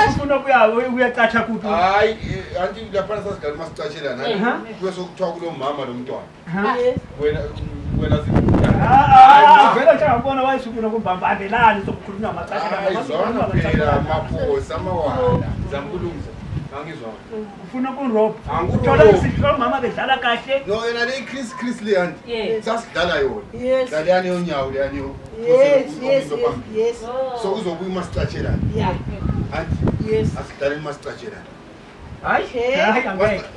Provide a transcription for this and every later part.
ufuna kuyacatsha kuphi? Hayi, anti lapha sasigala masicatshela kuse kuthiwa kulo mama nomntwana. Wena vele nje ngabona wayisukuna kumbambambelani sokukhuluma amacatshela phela amaphosa amawala zamkulungisa angizwa ufuna kunrob uthola isihlo mama bedlala kahle no yena le Chris le anti sasidlala yona dlalani yonyawo leyani yes so uzobuya masicatshela anti asidlale masicatshela hayi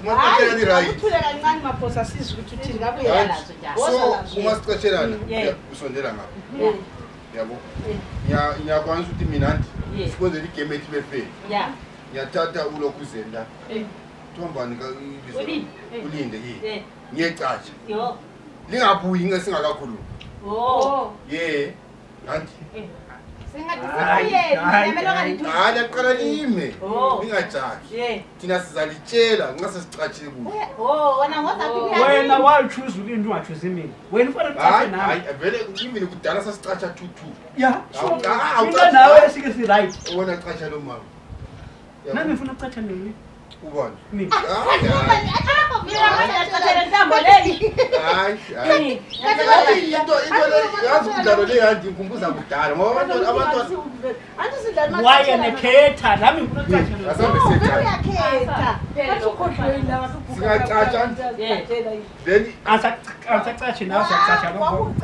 masicatshela ni right uthule kancane maphosa sizwe ukuthi uthini ngabe uyalazo njalo so umasicatshela usondela ngapha yabo ngiyakwanisa ukuthi mina anti sikwenzela igame ethi befeli ngiyathatha ulokhu uzenda Thombani ka ulinde yini ngiyecatsha lingabuyi ngesingakakhulumi anti hayi aqala lime lingajaji thina sizalitshela ngasesicatshile kuyo wena wayichoose ulinde ungachoose mina wena ufana ucatshe nawe hayi vele even kudala sasicatsha 2 nawe sike si right wona catsha lo mama nami ngifuna ucatsha nini ubani mimi into le yanti ngumbuza kudala ngoba abantwana waye nekhetha nami ngifuna ucatsha asambe sekhetha singacatsha then asacatsha nawe sacatsha lokho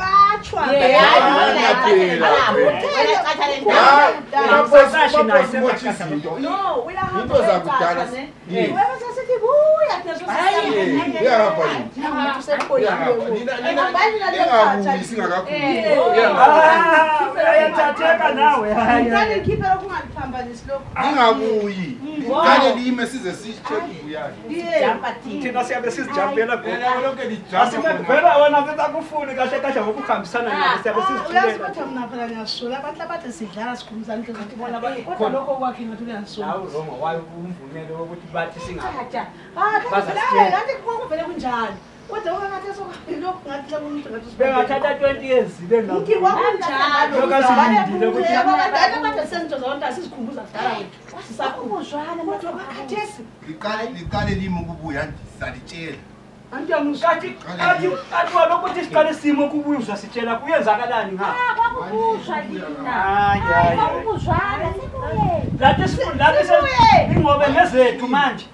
into zakudala uyayathatheka nawe ingabuyi kanye lime size sicheck ubuyani thina siyabe sizijampela vela wena betakufuni kahle kahle ngokuhambisana nawe siyabe sizijulele abantu abathi sidlala sikhumuzana ukuthi bona kodwa lokho kwakhe ngathi uyasona hawu Roma waye umvumele ukuthi bathi singathi kanti kokuvele kunjalo kodwa ungathi sokulokho ngathi umuntu ngathi bengathatha 20 years bengakho ngithi kwakunjalo lokasilindile ukuthi abantu abathi senzo zonke sizikhumbuza kudala wethu sisakhuzwana kodwa bakhathesi liqale lime ukubuya salitshela anti angikathi athi walokuthi siqale simo kubuya uzasitshela kuyenzakalani nga kwakuzwa lina kwakuzwana lathi ingobe ngezethu manje